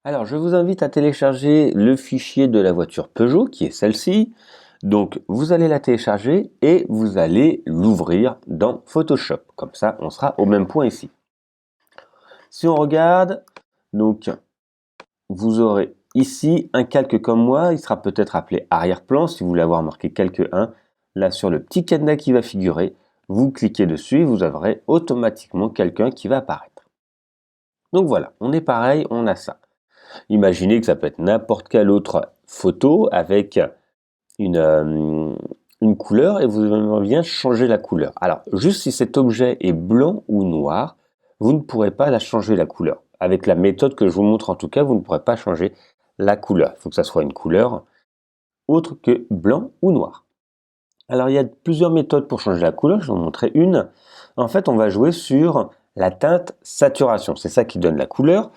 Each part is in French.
Alors, je vous invite à télécharger le fichier de la voiture Peugeot, qui est celle-ci. Donc, vous allez la télécharger et vous allez l'ouvrir dans Photoshop. Comme ça, on sera au même point ici. Si on regarde, donc, vous aurez ici un calque comme moi. Il sera peut-être appelé arrière-plan si vous voulez avoir marqué calque 1. Là, sur le petit cadenas qui va figurer, vous cliquez dessus et vous aurez automatiquement quelqu'un qui va apparaître. Donc voilà, on est pareil, on a ça. Imaginez que ça peut être n'importe quelle autre photo avec une, euh, une couleur et vous aimeriez bien changer la couleur. Alors, juste si cet objet est blanc ou noir, vous ne pourrez pas la changer la couleur. Avec la méthode que je vous montre en tout cas, vous ne pourrez pas changer la couleur. Il faut que ça soit une couleur autre que blanc ou noir. Alors, il y a plusieurs méthodes pour changer la couleur. Je vais vous montrer une. En fait, on va jouer sur la teinte saturation. C'est ça qui donne la couleur.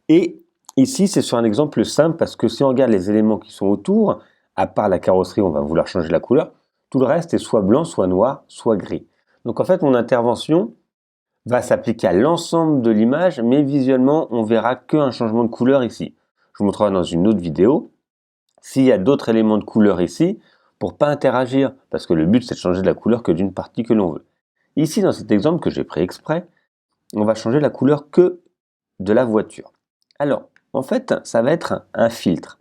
Et ici, c'est sur un exemple simple parce que si on regarde les éléments qui sont autour, à part la carrosserie, on va vouloir changer la couleur, tout le reste est soit blanc, soit noir, soit gris. Donc en fait, mon intervention va s'appliquer à l'ensemble de l'image, mais visuellement, on verra qu'un changement de couleur ici. Je vous montrerai dans une autre vidéo. S'il y a d'autres éléments de couleur ici, pour pas interagir, parce que le but c'est de changer de la couleur que d'une partie que l'on veut. Ici, dans cet exemple que j'ai pris exprès, on va changer la couleur que de la voiture. Alors, en fait, ça va être un filtre.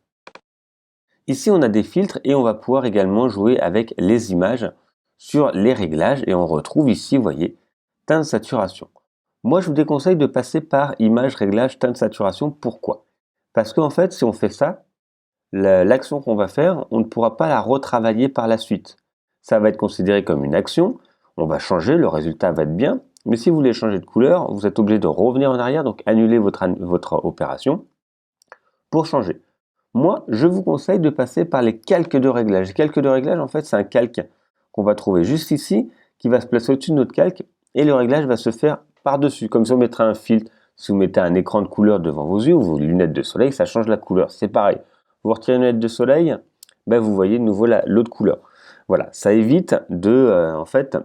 Ici, on a des filtres et on va pouvoir également jouer avec les images sur les réglages et on retrouve ici, vous voyez, teinte saturation. Moi, je vous déconseille de passer par image, réglage, teinte saturation. Pourquoi? Parce qu'en fait, si on fait ça, l'action qu'on va faire, on ne pourra pas la retravailler par la suite. Ça va être considéré comme une action, on va changer, le résultat va être bien, mais si vous voulez changer de couleur, vous êtes obligé de revenir en arrière, donc annuler votre opération pour changer. Moi, je vous conseille de passer par les calques de réglage. Les calques de réglage, en fait, c'est un calque qu'on va trouver juste ici, qui va se placer au-dessus de notre calque, et le réglage va se faire par-dessus, comme si on mettrait un filtre. Si vous mettez un écran de couleur devant vos yeux ou vos lunettes de soleil, ça change la couleur. C'est pareil. Vous retirez une lunette de soleil, ben vous voyez de nouveau l'autre couleur. Voilà, ça évite en fait,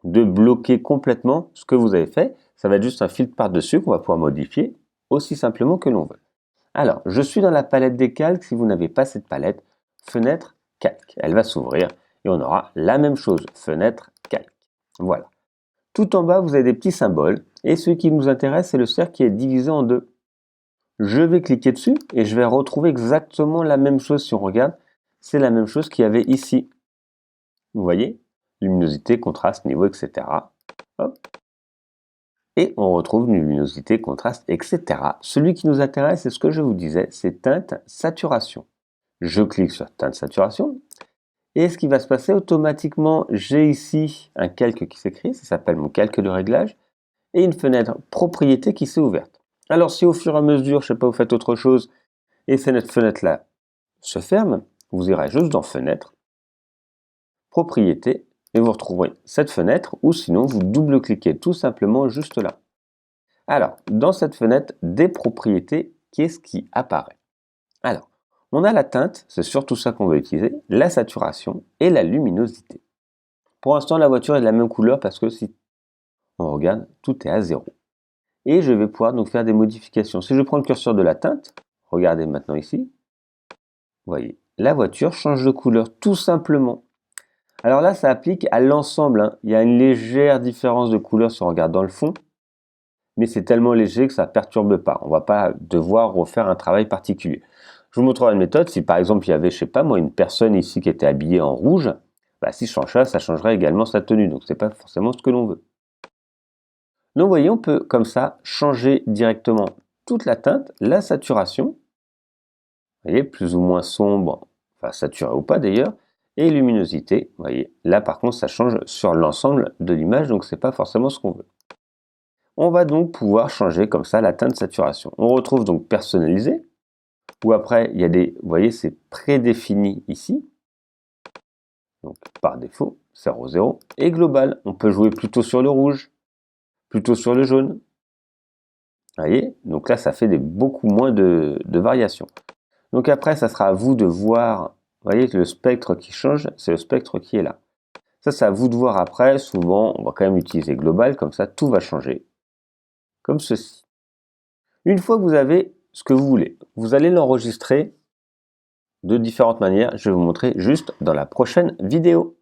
de bloquer complètement ce que vous avez fait. Ça va être juste un filtre par-dessus qu'on va pouvoir modifier aussi simplement que l'on veut. Alors, je suis dans la palette des calques. Si vous n'avez pas cette palette, fenêtre, calque. Elle va s'ouvrir et on aura la même chose, fenêtre, calque. Voilà. Tout en bas, vous avez des petits symboles et ce qui nous intéresse, c'est le cercle qui est divisé en deux. Je vais cliquer dessus et je vais retrouver exactement la même chose si on regarde. C'est la même chose qu'il y avait ici. Vous voyez? Luminosité, contraste, niveau, etc. Hop. Et on retrouve luminosité, contraste, etc. Celui qui nous intéresse, c'est ce que je vous disais, c'est teinte saturation. Je clique sur teinte saturation. Et ce qui va se passer automatiquement, j'ai ici un calque qui s'écrit, ça s'appelle mon calque de réglage, et une fenêtre propriété qui s'est ouverte. Alors si au fur et à mesure, je sais pas, vous faites autre chose, et cette fenêtre-là se ferme, vous irez juste dans fenêtre, propriété, et vous retrouverez cette fenêtre, ou sinon vous double-cliquez tout simplement juste là. Alors, dans cette fenêtre des propriétés, qu'est-ce qui apparaît? Alors, on a la teinte, c'est surtout ça qu'on va utiliser, la saturation et la luminosité. Pour l'instant, la voiture est de la même couleur parce que si on regarde, tout est à 0. Et je vais pouvoir donc faire des modifications. Si je prends le curseur de la teinte, regardez maintenant ici, vous voyez, la voiture change de couleur tout simplement. Alors là, ça applique à l'ensemble, hein. Il y a une légère différence de couleur si on regarde dans le fond, mais c'est tellement léger que ça ne perturbe pas. On ne va pas devoir refaire un travail particulier. Je vous montrerai une méthode. Si par exemple il y avait, je sais pas moi, une personne ici qui était habillée en rouge, bah, si je change ça changerait également sa tenue. Donc c'est pas forcément ce que l'on veut. Donc vous voyez, on peut comme ça changer directement toute la teinte, la saturation, vous voyez, plus ou moins sombre, enfin saturé ou pas d'ailleurs, et luminosité, vous voyez, là par contre ça change sur l'ensemble de l'image, donc c'est pas forcément ce qu'on veut. On va donc pouvoir changer comme ça la teinte saturation. On retrouve donc personnalisé, où après il y a des, vous voyez, c'est prédéfini ici, donc par défaut, 0, 0, et global, on peut jouer plutôt sur le rouge, plutôt sur le jaune. Vous voyez, donc là ça fait beaucoup moins de variations. Donc après, ça sera à vous de voir, vous voyez, le spectre qui change, c'est le spectre qui est là. Ça, c'est à vous de voir après. Souvent, on va quand même utiliser global, comme ça, tout va changer. Comme ceci. Une fois que vous avez ce que vous voulez. Vous allez l'enregistrer de différentes manières. Je vais vous montrer juste dans la prochaine vidéo.